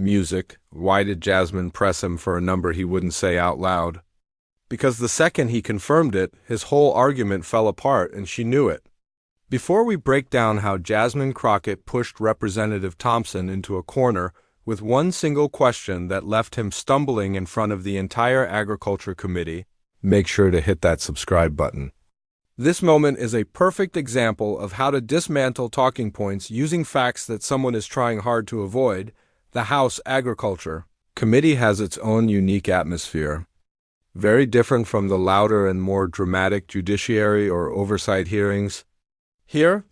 Music. Why did Jasmine press him for a number he wouldn't say out loud? Because the second he confirmed it, his whole argument fell apart, and she knew it. Before we break down how Jasmine Crockett pushed Representative Thompson into a corner with one single question that left him stumbling in front of the entire Agriculture Committee, make sure to hit that subscribe button. This moment is a perfect example of how to dismantle talking points using facts that someone is trying hard to avoid. The House Agriculture Committee has its own unique atmosphere, very different from the louder and more dramatic judiciary or oversight hearings. Here,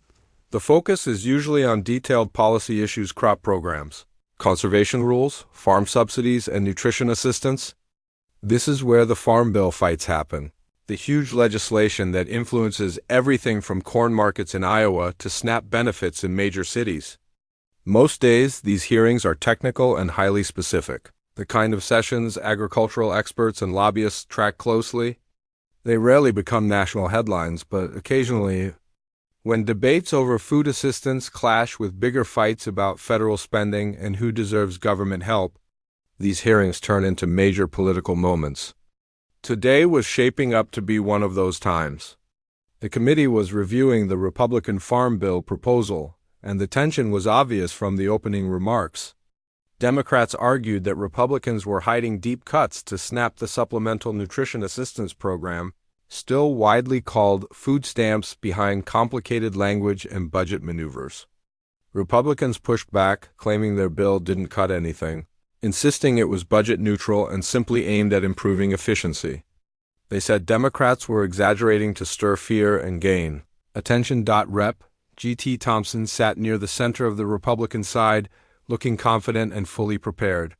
the focus is usually on detailed policy issues, crop programs, conservation rules, farm subsidies, and nutrition assistance. This is where the Farm Bill fights happen, the huge legislation that influences everything from corn markets in Iowa to SNAP benefits in major cities. Most days, these hearings are technical and highly specific, the kind of sessions agricultural experts and lobbyists track closely. They rarely become national headlines, but occasionally, when debates over food assistance clash with bigger fights about federal spending and who deserves government help, these hearings turn into major political moments. Today was shaping up to be one of those times. The committee was reviewing the Republican Farm Bill proposal, and the tension was obvious from the opening remarks. Democrats argued that Republicans were hiding deep cuts to snap the Supplemental Nutrition Assistance Program, still widely called food stamps, behind complicated language and budget maneuvers. Republicans pushed back, claiming their bill didn't cut anything, insisting it was budget neutral and simply aimed at improving efficiency. They said Democrats were exaggerating to stir fear and gain attention. Rep. G.T. Thompson sat near the center of the Republican side, looking confident and fully prepared.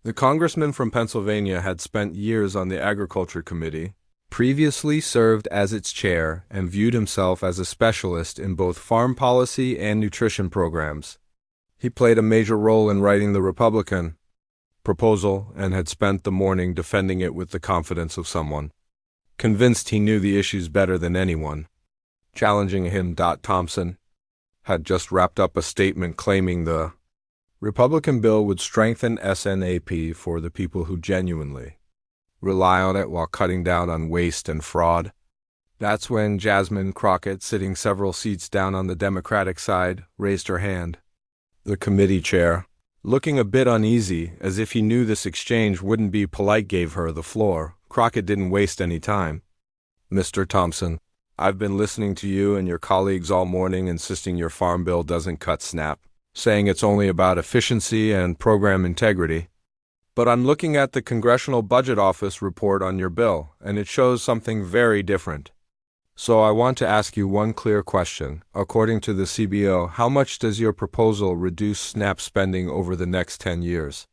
The congressman from Pennsylvania had spent years on the Agriculture Committee, previously served as its chair, and viewed himself as a specialist in both farm policy and nutrition programs. He played a major role in writing the Republican proposal and had spent the morning defending it with the confidence of someone convinced he knew the issues better than anyone. Challenging him, Thompson had just wrapped up a statement claiming the Republican bill would strengthen SNAP for the people who genuinely rely on it while cutting down on waste and fraud. That's when Jasmine Crockett, sitting several seats down on the Democratic side, raised her hand. The committee chair, looking a bit uneasy, as if he knew this exchange wouldn't be polite, gave her the floor. Crockett didn't waste any time. Mr. Thompson, I've been listening to you and your colleagues all morning insisting your farm bill doesn't cut SNAP, saying it's only about efficiency and program integrity. But I'm looking at the Congressional Budget Office report on your bill, and it shows something very different. So I want to ask you one clear question. According to the CBO, how much does your proposal reduce SNAP spending over the next 10 years?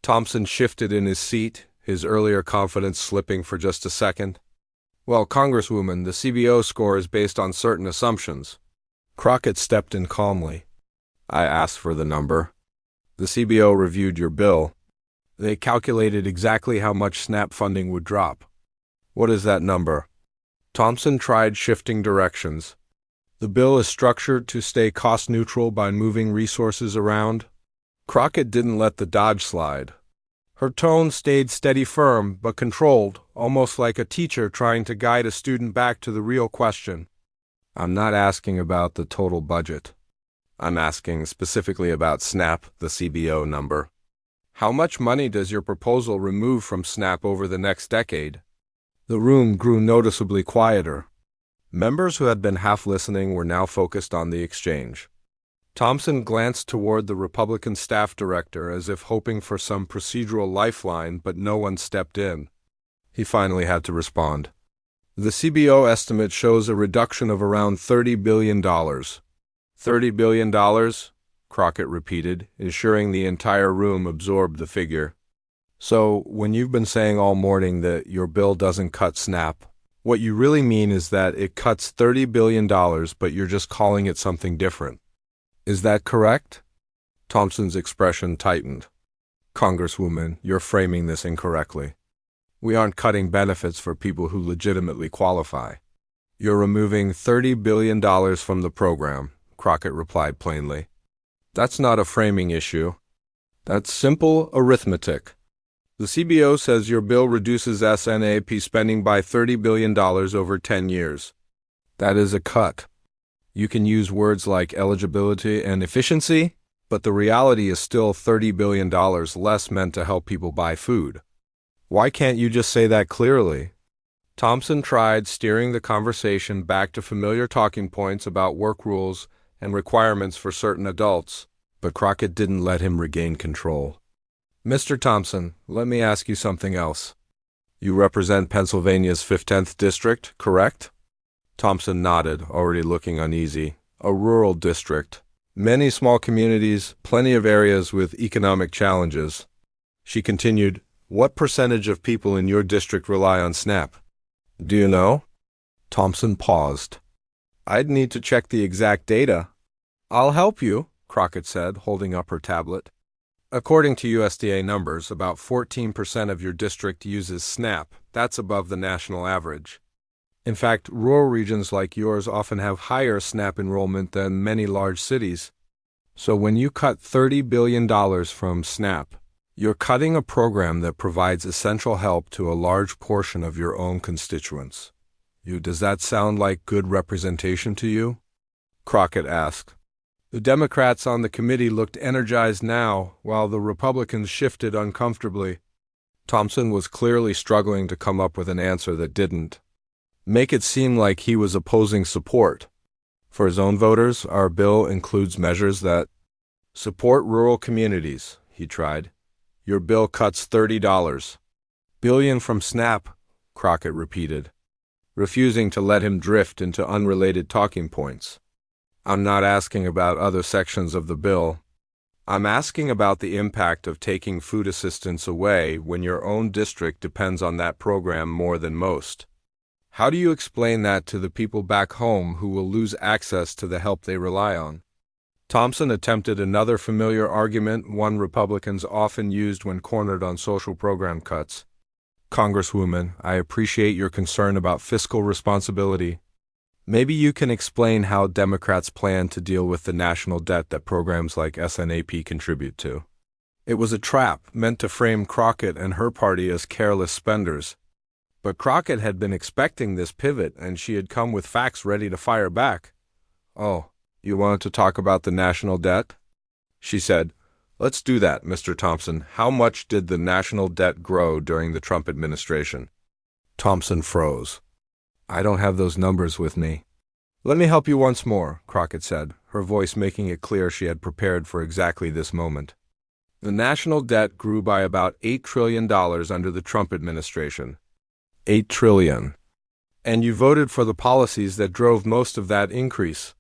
Thompson shifted in his seat, his earlier confidence slipping for just a second. Well, Congresswoman, the CBO score is based on certain assumptions. Crockett stepped in calmly. I asked for the number. The CBO reviewed your bill. They calculated exactly how much SNAP funding would drop. What is that number? Thompson tried shifting directions. The bill is structured to stay cost-neutral by moving resources around. Crockett didn't let the dodge slide. Her tone stayed steady, firm, but controlled, almost like a teacher trying to guide a student back to the real question. I'm not asking about the total budget. I'm asking specifically about SNAP, the CBO number. How much money does your proposal remove from SNAP over the next decade? The room grew noticeably quieter. Members who had been half listening were now focused on the exchange. Thompson glanced toward the Republican staff director as if hoping for some procedural lifeline, but no one stepped in. He finally had to respond. The CBO estimate shows a reduction of around $30 billion. $30 billion? Crockett repeated, ensuring the entire room absorbed the figure. So, when you've been saying all morning that your bill doesn't cut SNAP, what you really mean is that it cuts $30 billion, but you're just calling it something different. Is that correct? Thompson's expression tightened. Congresswoman, you're framing this incorrectly. We aren't cutting benefits for people who legitimately qualify. You're removing $30 billion from the program, Crockett replied plainly. That's not a framing issue. That's simple arithmetic. The CBO says your bill reduces SNAP spending by $30 billion over 10 years. That is a cut. You can use words like eligibility and efficiency, but the reality is still $30 billion less meant to help people buy food. Why can't you just say that clearly? Thompson tried steering the conversation back to familiar talking points about work rules and requirements for certain adults, but Crockett didn't let him regain control. Mr. Thompson, let me ask you something else. You represent Pennsylvania's 15th district, correct? Thompson nodded, already looking uneasy. A rural district. Many small communities, plenty of areas with economic challenges. She continued, what percentage of people in your district rely on SNAP? Do you know? Thompson paused. I'd need to check the exact data. I'll help you, Crockett said, holding up her tablet. According to USDA numbers, about 14% of your district uses SNAP. That's above the national average. In fact, rural regions like yours often have higher SNAP enrollment than many large cities. So when you cut $30 billion from SNAP, you're cutting a program that provides essential help to a large portion of your own constituents. Does that sound like good representation to you? Crockett asked. The Democrats on the committee looked energized now, while the Republicans shifted uncomfortably. Thompson was clearly struggling to come up with an answer that didn't make it seem like he was opposing support. For his own voters, our bill includes measures that support rural communities, he tried. Your bill cuts $30 billion from SNAP, Crockett repeated, refusing to let him drift into unrelated talking points. I'm not asking about other sections of the bill. I'm asking about the impact of taking food assistance away when your own district depends on that program more than most. How do you explain that to the people back home who will lose access to the help they rely on? Thompson attempted another familiar argument one Republicans often used when cornered on social program cuts. Congresswoman, I appreciate your concern about fiscal responsibility. Maybe you can explain how Democrats plan to deal with the national debt that programs like SNAP contribute to. It was a trap meant to frame Crockett and her party as careless spenders. But Crockett had been expecting this pivot, and she had come with facts ready to fire back. Oh, you wanted to talk about the national debt? She said, let's do that, Mr. Thompson. How much did the national debt grow during the Trump administration? Thompson froze. I don't have those numbers with me. Let me help you once more, Crockett said, her voice making it clear she had prepared for exactly this moment. The national debt grew by about $8 trillion under the Trump administration. $8 trillion. And you voted for the policies that drove most of that increase.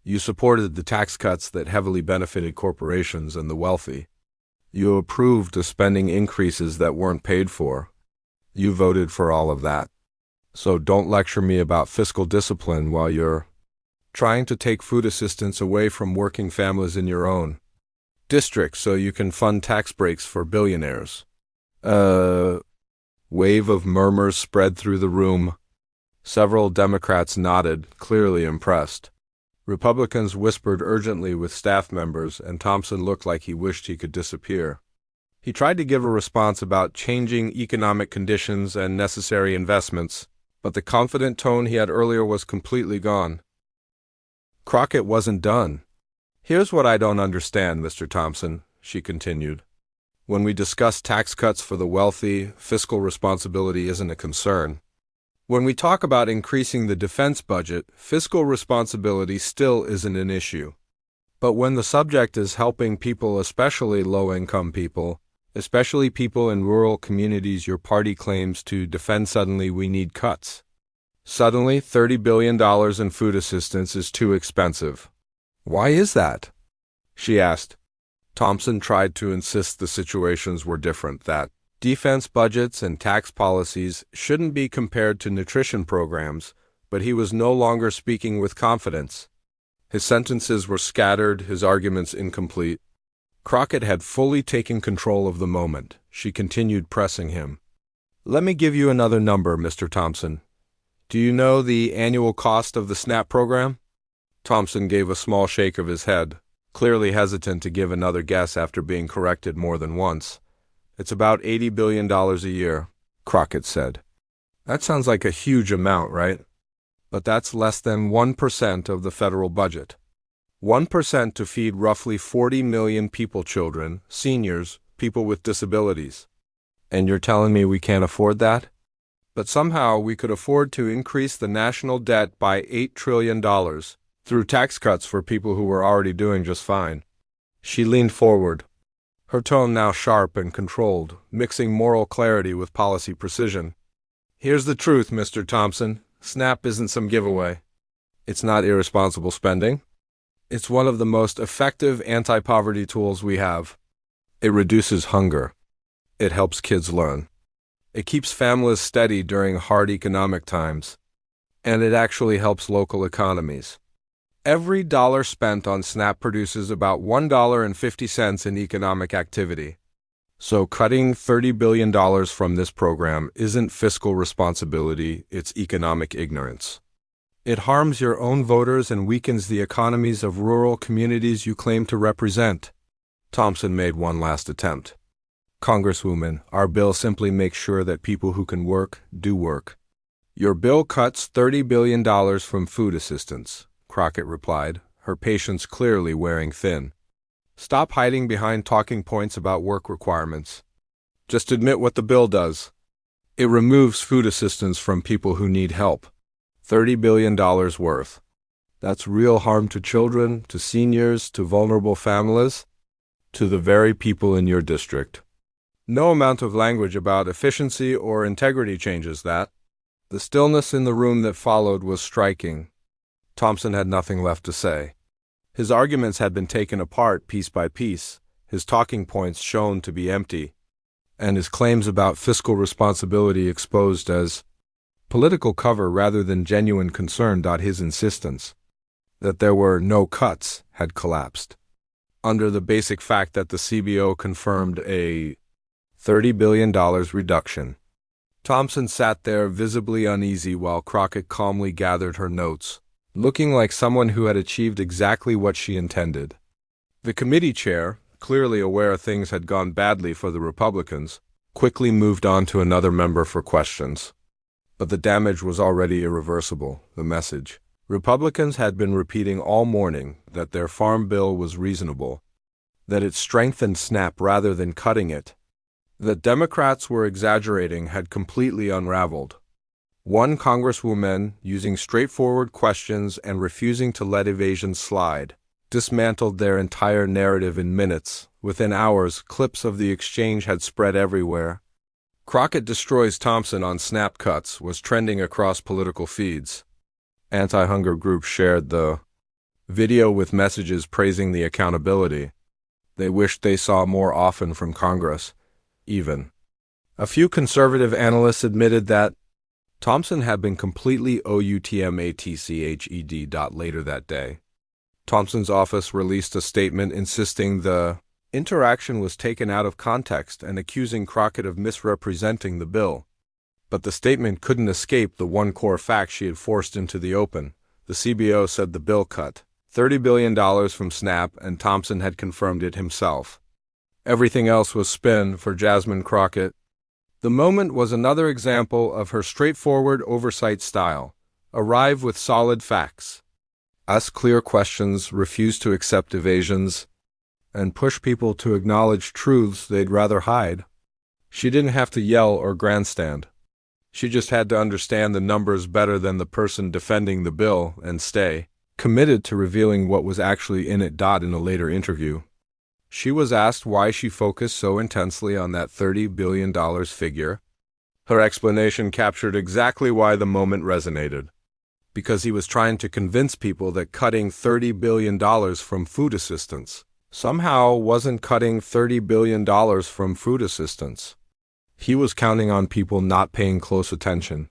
You supported the tax cuts that heavily benefited corporations and the wealthy. You approved of spending increases that weren't paid for. You voted for all of that. So don't lecture me about fiscal discipline while you're trying to take food assistance away from working families in your own district so you can fund tax breaks for billionaires. Wave of murmurs spread through the room. Several Democrats nodded, clearly impressed. Republicans whispered urgently with staff members, and Thompson looked like he wished he could disappear. He tried to give a response about changing economic conditions and necessary investments, but the confident tone he had earlier was completely gone. Crockett wasn't done. Here's what I don't understand, Mr. Thompson, she continued. When we discuss tax cuts for the wealthy, fiscal responsibility isn't a concern. When we talk about increasing the defense budget, fiscal responsibility still isn't an issue. But when the subject is helping people, especially low-income people, especially people in rural communities your party claims to defend, suddenly we need cuts. Suddenly, $30 billion in food assistance is too expensive. Why is that? She asked. Thompson tried to insist the situations were different, that defense budgets and tax policies shouldn't be compared to nutrition programs, but he was no longer speaking with confidence. His sentences were scattered, his arguments incomplete. Crockett had fully taken control of the moment. She continued pressing him. Let me give you another number, Mr. Thompson. Do you know the annual cost of the SNAP program? Thompson gave a small shake of his head. clearly hesitant to give another guess after being corrected more than once. It's about $80 billion a year, Crockett said. That sounds like a huge amount, right? But that's less than 1% of the federal budget. 1% to feed roughly 40 million people, children, seniors, people with disabilities. And you're telling me we can't afford that? But somehow we could afford to increase the national debt by $8 trillion through tax cuts for people who were already doing just fine. She leaned forward, her tone now sharp and controlled, mixing moral clarity with policy precision. Here's the truth, Mr. Thompson. SNAP isn't some giveaway. It's not irresponsible spending. It's one of the most effective anti-poverty tools we have. It reduces hunger. It helps kids learn. It keeps families steady during hard economic times. And it actually helps local economies. Every dollar spent on SNAP produces about $1.50 in economic activity. So cutting $30 billion from this program isn't fiscal responsibility, it's economic ignorance. It harms your own voters and weakens the economies of rural communities you claim to represent. Thompson made one last attempt. Congresswoman, our bill simply makes sure that people who can work, do work. Your bill cuts $30 billion from food assistance, Crockett replied, her patience clearly wearing thin. Stop hiding behind talking points about work requirements. Just admit what the bill does. It removes food assistance from people who need help. $30 billion worth. That's real harm to children, to seniors, to vulnerable families, to the very people in your district. No amount of language about efficiency or integrity changes that. The stillness in the room that followed was striking. Thompson had nothing left to say. His arguments had been taken apart piece by piece, his talking points shown to be empty, and his claims about fiscal responsibility exposed as political cover rather than genuine concern. His insistence that there were no cuts had collapsed. Under the basic fact that the CBO confirmed a $30 billion reduction. Thompson sat there visibly uneasy while Crockett calmly gathered her notes, looking like someone who had achieved exactly what she intended. The committee chair, clearly aware things had gone badly for the Republicans, quickly moved on to another member for questions. But the damage was already irreversible, the message. Republicans had been repeating all morning that their farm bill was reasonable, that it strengthened SNAP rather than cutting it. That Democrats were exaggerating had completely unraveled. One congresswoman, using straightforward questions and refusing to let evasion slide, dismantled their entire narrative in minutes. Within hours, clips of the exchange had spread everywhere. Crockett destroys Thompson on SNAP cuts was trending across political feeds. Anti-hunger groups shared the video with messages praising the accountability they wished they saw more often from Congress. Even a few conservative analysts admitted that Thompson had been completely outmatched. Later that day, Thompson's office released a statement insisting the interaction was taken out of context and accusing Crockett of misrepresenting the bill. But the statement couldn't escape the one core fact she had forced into the open. The CBO said the bill cut $30 billion from SNAP, and Thompson had confirmed it himself. Everything else was spin for Jasmine Crockett. The moment was another example of her straightforward oversight style. Arrive with solid facts. Ask clear questions, refuse to accept evasions, and push people to acknowledge truths they'd rather hide. She didn't have to yell or grandstand. She just had to understand the numbers better than the person defending the bill and stay committed to revealing what was actually in it. In a later interview, she was asked why she focused so intensely on that $30 billion figure. Her explanation captured exactly why the moment resonated. Because he was trying to convince people that cutting $30 billion from food assistance somehow wasn't cutting $30 billion from food assistance. He was counting on people not paying close attention.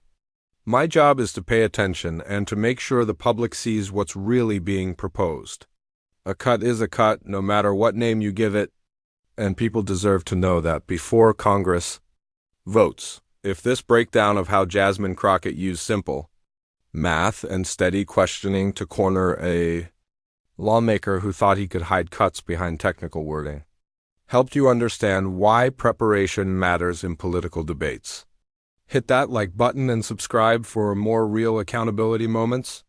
My job is to pay attention and to make sure the public sees what's really being proposed. A cut is a cut, no matter what name you give it, and people deserve to know that before Congress votes. If this breakdown of how Jasmine Crockett used simple math and steady questioning to corner a lawmaker who thought he could hide cuts behind technical wording. Helped you understand why preparation matters in political debates. Hit that like button and subscribe for more real accountability moments.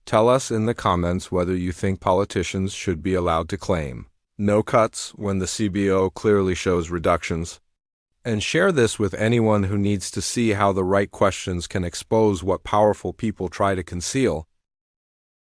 Tell us in the comments whether you think politicians should be allowed to claim no cuts when the CBO clearly shows reductions. And share this with anyone who needs to see how the right questions can expose what powerful people try to conceal.